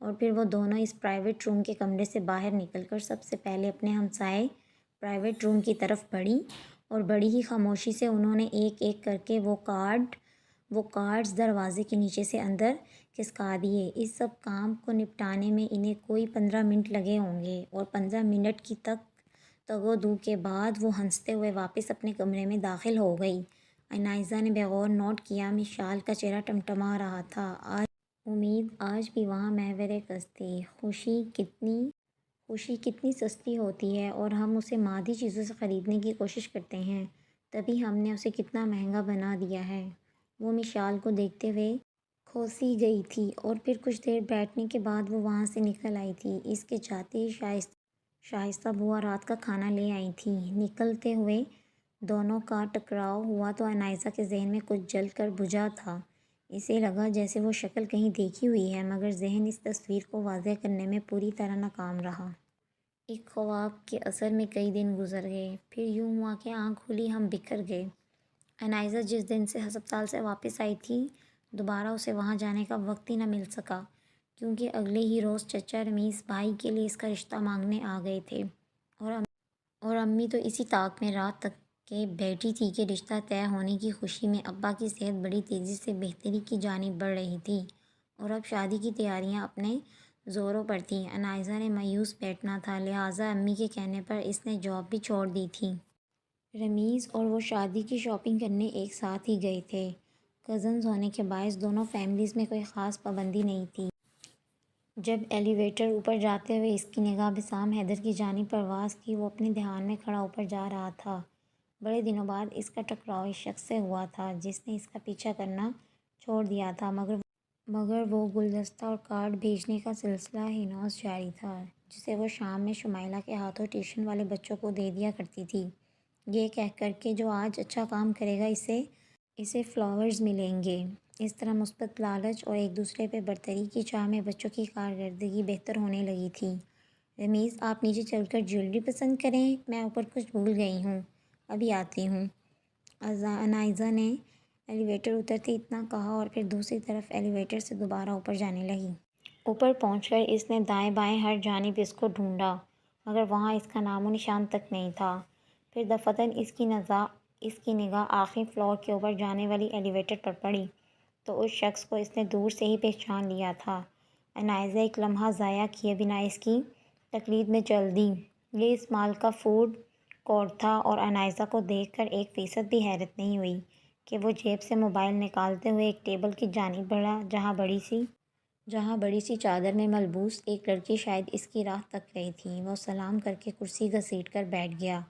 اور پھر وہ دونوں اس پرائیویٹ روم کے کمرے سے باہر نکل کر سب سے پہلے اپنے ہمسائے پرائیویٹ روم کی طرف بڑھیں، اور بڑی ہی خاموشی سے انہوں نے ایک ایک کر کے وہ کارڈز دروازے کے نیچے سے اندر کھسکا دیے۔ اس سب کام کو نپٹانے میں انہیں کوئی 15 منٹ لگے ہوں گے، اور 15 منٹ کی تگ و دو کے بعد وہ ہنستے ہوئے واپس اپنے کمرے میں داخل ہو گئی۔ انائزہ نے بغور نوٹ کیا مشال کا چہرہ ٹمٹما رہا تھا۔ امید آج بھی وہاں محور کش تھی۔ خوشی کتنی سستی ہوتی ہے، اور ہم اسے مادی چیزوں سے خریدنے کی کوشش کرتے ہیں، تبھی ہم نے اسے کتنا مہنگا بنا دیا ہے۔ وہ مشال کو دیکھتے ہوئے کھوسی گئی تھی، اور پھر کچھ دیر بیٹھنے کے بعد وہ وہاں سے نکل آئی تھی۔ اس کے جاتے ہی شائستہ بوا رات کا کھانا لے آئی تھیں۔ نکلتے ہوئے دونوں کا ٹکراؤ ہوا تو انائزہ کے ذہن میں کچھ جل کر بجھا تھا۔ اسے لگا جیسے وہ شکل کہیں دیکھی ہوئی ہے، مگر ذہن اس تصویر کو واضح کرنے میں پوری طرح ناکام رہا۔ ایک خواب کے اثر میں کئی دن گزر گئے، پھر یوں ہوا کہ آنکھ کھلی ہم بکھر گئے۔ انائزہ جس دن سے ہسپتال سے واپس آئی تھی، دوبارہ اسے وہاں جانے کا وقت ہی نہ مل سکا، کیونکہ اگلے ہی روز چچا رمیز بھائی کے لیے اس کا رشتہ مانگنے آ گئے تھے، اور امی تو اسی طاق میں رات تک کے بیٹھی تھی کہ رشتہ طے ہونے کی خوشی میں ابا کی صحت بڑی تیزی سے بہتری کی جانب بڑھ رہی تھی، اور اب شادی کی تیاریاں اپنے زوروں پر تھیں۔ انائزہ نے مایوس بیٹھنا تھا، لہٰذا امی کے کہنے پر اس نے جاب بھی چھوڑ دی تھی۔ رمیز اور وہ شادی کی شاپنگ کرنے ایک ساتھ ہی گئے تھے۔ کزنز ہونے کے باعث دونوں فیملیز میں کوئی خاص پابندی نہیں تھی۔ جب ایلیویٹر اوپر جاتے ہوئے اس کی نگاہ بسام حیدر کی جانب پرواز کی، وہ اپنے دھیان میں کھڑا اوپر جا رہا تھا۔ بڑے دنوں بعد اس کا ٹکراؤ اس شخص سے ہوا تھا جس نے اس کا پیچھا کرنا چھوڑ دیا تھا، مگر وہ گلدستہ اور کارڈ بھیجنے کا سلسلہ ہنوز جاری تھا، جسے وہ شام میں شمائلہ کے ہاتھوں ٹیوشن والے بچوں کو دے دیا کرتی تھی، یہ کہہ کر کہ جو آج اچھا کام کرے گا اسے فلاورز ملیں گے۔ اس طرح مثبت لالچ اور ایک دوسرے پہ برتری کی چاہ میں بچوں کی کارکردگی بہتر ہونے لگی تھی۔ رمیز، آپ نیچے چل کر جیولری پسند کریں، میں اوپر کچھ بھول گئی ہوں، ابھی آتی ہوں۔ انائزہ نے ایلیویٹر اترتے اتنا کہا، اور پھر دوسری طرف ایلیویٹر سے دوبارہ اوپر جانے لگی۔ اوپر پہنچ کر اس نے دائیں بائیں ہر جانب اس کو ڈھونڈا، مگر وہاں اس کا نام و نشان تک نہیں تھا۔ پھر دفعتاً اس کی نگاہ آخری فلور کے اوپر جانے والی ایلیویٹر پر پڑی، تو اس شخص کو اس نے دور سے ہی پہچان لیا تھا۔ انائزہ ایک لمحہ ضائع کیے بنا اس کی تقلید میں چل دی۔ یہ اس مال کا فوڈ کورٹ تھا، اور انائزہ کو دیکھ کر 1% بھی حیرت نہیں ہوئی کہ وہ جیب سے موبائل نکالتے ہوئے ایک ٹیبل کی جانب بڑھا، جہاں بڑی سی چادر میں ملبوس ایک لڑکی شاید اس کی راہ تک رہی تھی۔ وہ سلام کر کے کرسی گھسیٹ کر بیٹھ گیا۔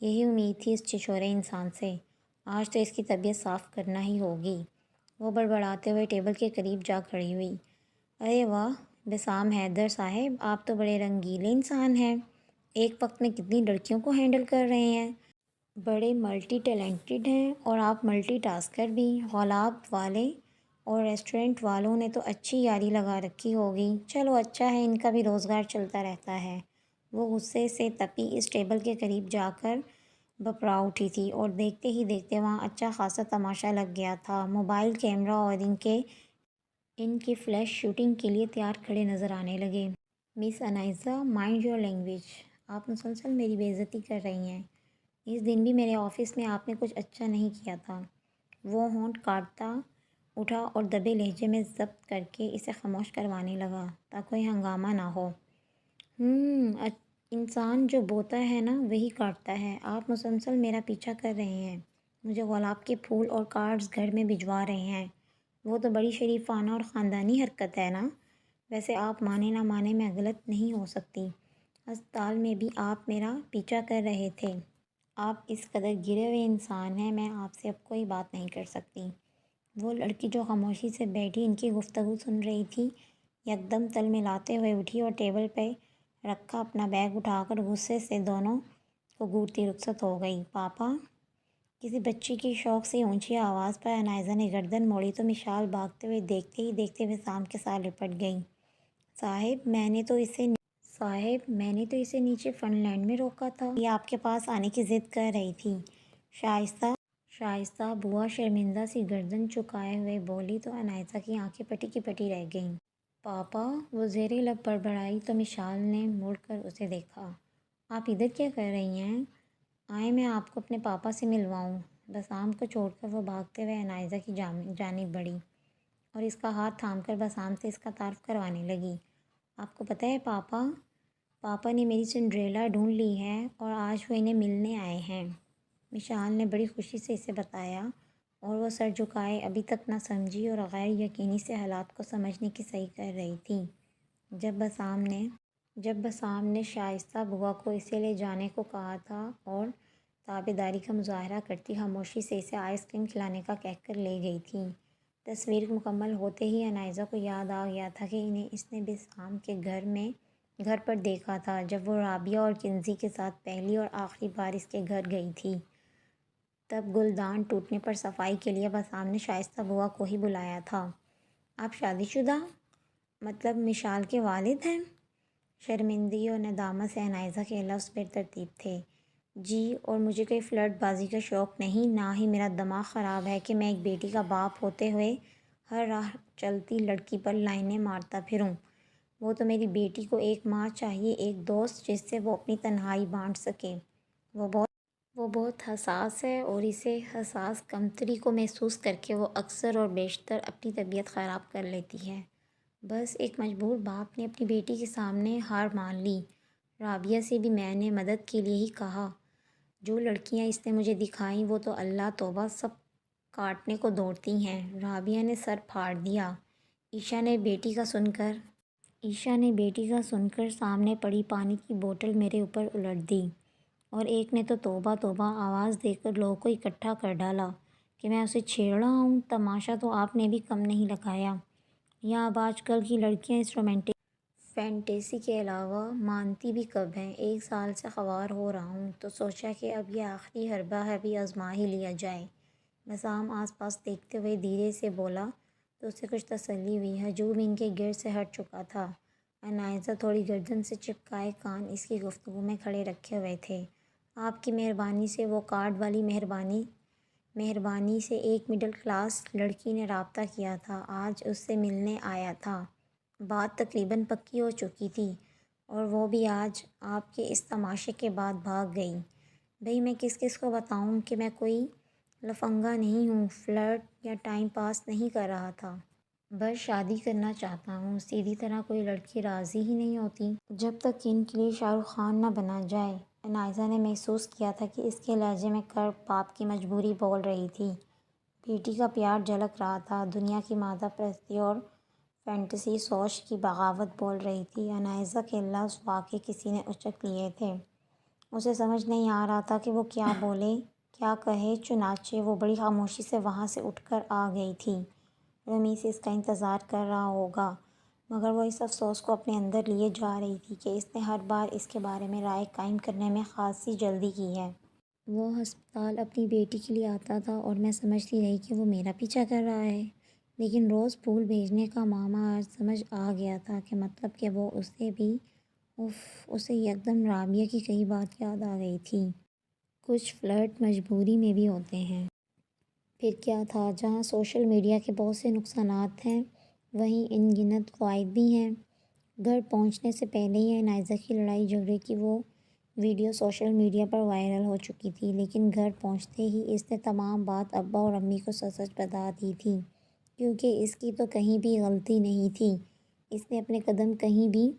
یہی امید تھی اس چھچورے انسان سے، آج تو اس کی طبیعت صاف کرنا ہی ہوگی۔ وہ بڑبڑاتے ہوئے ٹیبل کے قریب جا کھڑی ہوئی۔ ارے واہ بسام حیدر صاحب، آپ تو بڑے رنگیلے انسان ہیں، ایک وقت میں کتنی لڑکیوں کو ہینڈل کر رہے ہیں، بڑے ملٹی ٹیلنٹڈ ہیں، اور آپ ملٹی ٹاسکر بھی۔ غلاب والے اور ریسٹورنٹ والوں نے تو اچھی یاری لگا رکھی ہوگی، چلو اچھا ہے، ان کا بھی روزگار چلتا رہتا ہے۔ وہ غصے سے تپی اس ٹیبل کے قریب جا کر بپرا اٹھی تھی، اور دیکھتے ہی دیکھتے وہاں اچھا خاصا تماشا لگ گیا تھا۔ موبائل کیمرہ اور ان کے فلیش شوٹنگ کے لیے تیار کھڑے نظر آنے لگے۔ مس انائزہ، مائنڈ یور لینگویج، آپ مسلسل میری بے عزتی کر رہی ہیں۔ اس دن بھی میرے آفس میں آپ نے کچھ اچھا نہیں کیا تھا۔ وہ ہونٹ کاٹتا اٹھا اور دبے لہجے میں ضبط کر کے اسے خاموش کروانے لگا تاکہ کوئی ہنگامہ نہ ہو۔ انسان جو بوتا ہے نا وہی کاٹتا ہے، آپ مسلسل میرا پیچھا کر رہے ہیں، مجھے گلاب کے پھول اور کارڈز گھر میں بھجوا رہے ہیں۔ وہ تو بڑی شریفانہ اور خاندانی حرکت ہے نا۔ ویسے آپ مانے نہ مانے میں غلط نہیں ہو سکتی، ہسپتال میں بھی آپ میرا پیچھا کر رہے تھے۔ آپ اس قدر گرے ہوئے انسان ہیں، میں آپ سے اب کوئی بات نہیں کر سکتی۔ وہ لڑکی جو خاموشی سے بیٹھی ان کی گفتگو سن رہی تھی، یکدم تل ملاتے ہوئے اٹھی اور ٹیبل پہ رکھا اپنا بیگ اٹھا کر غصے سے دونوں کو گھورتی رخصت ہو گئی۔ پاپا! کسی بچی کی شوق سے اونچی آواز پر عنائزہ نے گردن موڑی تو مشال بھاگتے ہوئے دیکھتے ہوئے سام کے ساتھ لپٹ گئی۔ صاحب میں نے تو اسے نیچے فن لینڈ میں روکا تھا۔ یہ آپ کے پاس آنے کی ضد کر رہی تھی۔ شائستہ بوا شرمندہ سی گردن جھکائے ہوئے بولی تو عنائزہ کی آنکھیں پٹی کی پٹی رہ گئیں۔ پاپا! وہ زیر لب بڑبڑائی تو مشال نے مڑ کر اسے دیکھا۔ آپ ادھر کیا کر رہی ہیں؟ آئیں میں آپ کو اپنے پاپا سے ملواؤں۔ بسام کو چھوڑ کر وہ بھاگتے ہوئے عنائزہ کی جانب بڑھی اور اس کا ہاتھ تھام کر بسام سے اس کا تعارف کروانے لگی۔ آپ کو پتہ ہے پاپا نے میری سنڈریلا ڈھونڈ لی ہے اور آج وہ انہیں ملنے آئے ہیں۔ مشال نے بڑی خوشی سے اسے بتایا اور وہ سر جھکائے ابھی تک نہ سمجھی اور غیر یقینی سے حالات کو سمجھنے کی صحیح کر رہی تھی۔ جب بسام نے شائستہ بوا کو اسے لے جانے کو کہا تھا اور تابعداری کا مظاہرہ کرتی خاموشی سے اسے آئس کریم کھلانے کا کہہ کر لے گئی تھی، تصویر مکمل ہوتے ہی عنائزہ کو یاد آ گیا تھا کہ انہیں اس نے بسام کے گھر پر دیکھا تھا جب وہ رابعہ اور کنزی کے ساتھ پہلی اور آخری بار اس کے گھر گئی تھی۔ تب گلدان ٹوٹنے پر صفائی کے لیے بسام نے شائستہ بوا کو ہی بلایا تھا۔ آپ شادی شدہ؟ مطلب مشال کے والد ہیں؟ شرمندگی اور ندامت سے عنائزہ کے لفظ بے ترتیب تھے۔ جی، اور مجھے کوئی فلرٹ بازی کا شوق نہیں، نہ ہی میرا دماغ خراب ہے کہ میں ایک بیٹی کا باپ ہوتے ہوئے ہر راہ چلتی لڑکی پر لائنیں مارتا پھروں۔ وہ تو میری بیٹی کو ایک ماں چاہیے، ایک دوست جس سے وہ اپنی تنہائی بانٹ سکے۔ وہ بہت حساس ہے اور اسے حساس کمتری کو محسوس کر کے وہ اکثر اور بیشتر اپنی طبیعت خراب کر لیتی ہے۔ بس ایک مجبور باپ نے اپنی بیٹی کے سامنے ہار مان لی۔ رابعہ سے بھی میں نے مدد کے لیے ہی کہا۔ جو لڑکیاں اس نے مجھے دکھائیں وہ تو اللہ توبہ سب کاٹنے کو دوڑتی ہیں۔ رابعہ نے سر پھاڑ دیا۔ عائشہ نے بیٹی کا سن کر سامنے پڑی پانی کی بوتل میرے اوپر الٹ دی اور ایک نے تو توبہ توبہ آواز دے کر لوگوں کو اکٹھا کر ڈالا کہ میں اسے چھیڑ رہا ہوں۔ تماشا تو آپ نے بھی کم نہیں لگایا۔ یہاں اب آج کل کی لڑکیاں اس رومانٹک فینٹیسی کے علاوہ مانتی بھی کب ہیں۔ 1 سال سے خوار ہو رہا ہوں تو سوچا کہ اب یہ آخری حربہ ہے بھی آزما ہی لیا جائے۔ بسام آس پاس دیکھتے ہوئے دھیرے سے بولا تو اسے کچھ تسلی ہوئی۔ ہجوم ان کے گرد سے ہٹ چکا تھا۔ عنائزہ تھوڑی گردن سے چپکائے کان اس کی گفتگو میں کھڑے رکھے ہوئے تھے۔ آپ کی مہربانی سے وہ کارڈ والی مہربانی سے ایک مڈل کلاس لڑکی نے رابطہ کیا تھا، آج اس سے ملنے آیا تھا۔ بات تقریباً پکی ہو چکی تھی اور وہ بھی آج آپ کے اس تماشے کے بعد بھاگ گئی۔ بھئی میں کس کو بتاؤں کہ میں کوئی لفنگا نہیں ہوں، فلرٹ یا ٹائم پاس نہیں کر رہا تھا۔ بس شادی کرنا چاہتا ہوں۔ سیدھی طرح کوئی لڑکی راضی ہی نہیں ہوتی جب تک کہ ان کے لیے شاہ رخ خان نہ بنا جائے۔ عنائزہ نے محسوس کیا تھا کہ اس کے لہجے میں کرب باپ کی مجبوری بول رہی تھی، بیٹی کا پیار جھلک رہا تھا، دنیا کی مادہ پرستی اور فینٹیسی سوچ کی بغاوت بول رہی تھی۔ عنائزہ کے لفظ واقعی کسی نے اچک لیے تھے۔ اسے سمجھ نہیں آ رہا تھا کہ وہ کیا بولے، کیا کہے، چنانچہ وہ بڑی خاموشی سے وہاں سے اٹھ کر آ گئی تھی۔ رمی سے اس کا انتظار کر رہا ہوگا، مگر وہ اس افسوس کو اپنے اندر لیے جا رہی تھی کہ اس نے ہر بار اس کے بارے میں رائے قائم کرنے میں خاصی جلدی کی ہے۔ وہ ہسپتال اپنی بیٹی کے لیے آتا تھا اور میں سمجھتی رہی کہ وہ میرا پیچھا کر رہا ہے، لیکن روز پھول بھیجنے کا معاملہ آج سمجھ آ گیا تھا کہ مطلب کہ وہ اسے یکدم رابعہ کی کئی بات یاد آ گئی تھی۔ کچھ فلرٹ مجبوری میں بھی ہوتے ہیں۔ پھر کیا تھا، جہاں سوشل میڈیا کے بہت سے نقصانات ہیں وہیں ان گنت فوائد بھی ہیں۔ گھر پہنچنے سے پہلے ہی عنائزہ کی لڑائی جھگڑے کی وہ ویڈیو سوشل میڈیا پر وائرل ہو چکی تھی، لیکن گھر پہنچتے ہی اس نے تمام بات ابا اور امی کو سچ سچ بتا دی تھی، کیونکہ اس کی تو کہیں بھی غلطی نہیں تھی، اس نے اپنے قدم کہیں بھی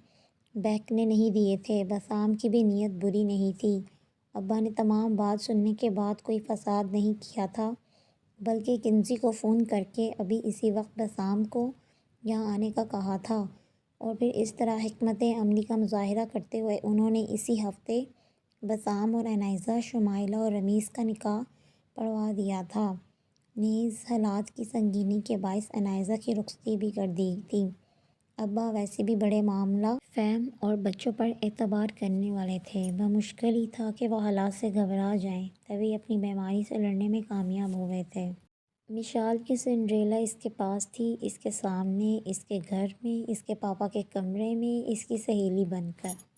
بہکنے نہیں دیے تھے۔ بسام کی بھی نیت بری نہیں تھی، ابا نے تمام بات سننے کے بعد کوئی فساد نہیں کیا تھا، بلکہ کنزی کو فون کر کے ابھی اسی وقت بسام کو یہاں آنے کا کہا تھا، اور پھر اس طرح حکمت عملی کا مظاہرہ کرتے ہوئے انہوں نے اسی ہفتے بسام اور عنائزہ، شمائلہ اور رمیز کا نکاح پڑھوا دیا تھا۔ نیز حالات کی سنگینی کے باعث عنائزہ کی رخصتی بھی کر دی تھی۔ ابا ویسے بھی بڑے معاملہ فہم اور بچوں پر اعتبار کرنے والے تھے، بمشکل ہی تھا کہ وہ حالات سے گھبرا جائیں، تبھی اپنی بیماری سے لڑنے میں کامیاب ہو گئے تھے۔ مشال کی سنڈریلا اس کے پاس تھی، اس کے سامنے، اس کے گھر میں، اس کے پاپا کے کمرے میں، اس کی سہیلی بن کر،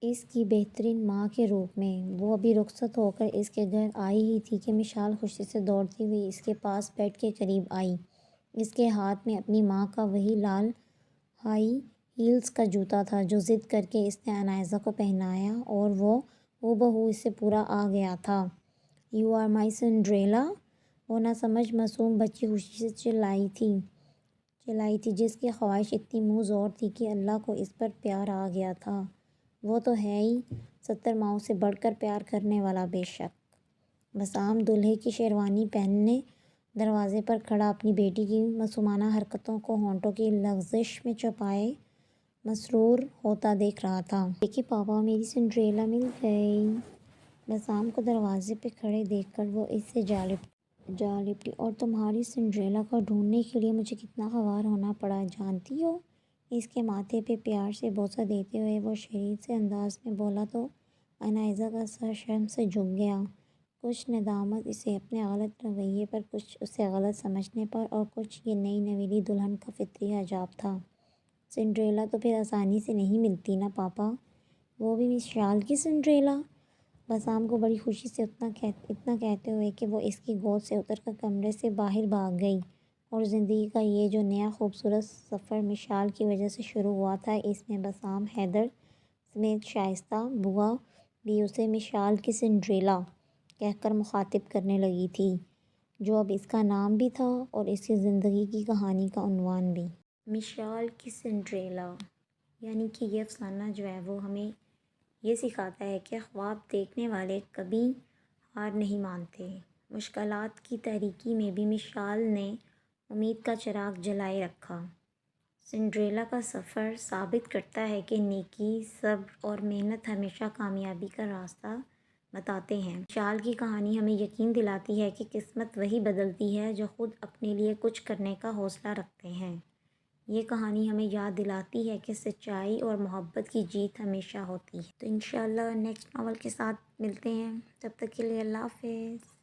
اس کی بہترین ماں کے روپ میں۔ وہ ابھی رخصت ہو کر اس کے گھر آئی ہی تھی کہ مشال خوشی سے دوڑتی ہوئی اس کے پاس بیڈ کے قریب آئی۔ اس کے ہاتھ میں اپنی ماں کا وہی لال ہائی ہیلز کا جوتا تھا جو ضد کر کے اس نے عنائزہ کو پہنایا، اور وہ بہو اس سے پورا آ گیا تھا۔ "You are my Cinderella!" وہ نہ سمجھ معصوم بچی خوشی سے چلائی تھی، جس کی خواہش اتنی منہ زور تھی کہ اللہ کو اس پر پیار آ گیا تھا۔ وہ تو ہے ہی 70 ماؤں سے بڑھ کر پیار کرنے والا، بے شک۔ بسام دولہے کی شیروانی پہنے دروازے پر کھڑا اپنی بیٹی کی معصومانہ حرکتوں کو ہونٹوں کی لغزش میں چھپائے مسرور ہوتا دیکھ رہا تھا۔ دیکھیے پاپا، میری سنڈریلا مل گئی۔ بسام کو دروازے پہ کھڑے دیکھ کر وہ اس سے جا لپٹی۔ "اور تمہاری سنڈریلا کو ڈھونڈنے کے لیے مجھے کتنا خوار ہونا پڑا، جانتی ہو؟" اس کے ماتھے پہ پیار سے بوسہ دیتے ہوئے وہ شریف سے انداز میں بولا تو عنائزہ کا سر شرم سے جھک گیا، کچھ ندامت اسے اپنے غلط رویے پر، کچھ اسے غلط سمجھنے پر، اور کچھ یہ نئی نویلی دلہن کا فطری اعجاب تھا۔ "سنڈریلا تو پھر آسانی سے نہیں ملتی نا پاپا، وہ بھی مشال کی سنڈریلا!" بسام کو بڑی خوشی سے اتنا کہتے ہوئے کہ وہ اس کی گود سے اتر کر کمرے سے باہر بھاگ گئی، اور زندگی کا یہ جو نیا خوبصورت سفر مشال کی وجہ سے شروع ہوا تھا، اس میں بسام حیدر سمیت شائستہ بوا بھی اسے مشال کی سنڈریلا کہہ کر مخاطب کرنے لگی تھی، جو اب اس کا نام بھی تھا اور اس کی زندگی کی کہانی کا عنوان بھی۔ مشال کی سنڈریلا، یعنی کہ یہ افسانہ جو ہے وہ ہمیں یہ سکھاتا ہے کہ خواب دیکھنے والے کبھی ہار نہیں مانتے۔ مشکلات کی تاریکی میں بھی مشال نے امید کا چراغ جلائے رکھا۔ سنڈریلا کا سفر ثابت کرتا ہے کہ نیکی، صبر اور محنت ہمیشہ کامیابی کا راستہ بتاتے ہیں۔ مشال کی کہانی ہمیں یقین دلاتی ہے کہ قسمت وہی بدلتی ہے جو خود اپنے لیے کچھ کرنے کا حوصلہ رکھتے ہیں۔ یہ کہانی ہمیں یاد دلاتی ہے کہ سچائی اور محبت کی جیت ہمیشہ ہوتی ہے۔ تو انشاءاللہ نیکسٹ ناول کے ساتھ ملتے ہیں، تب تک کے لیے اللہ حافظ۔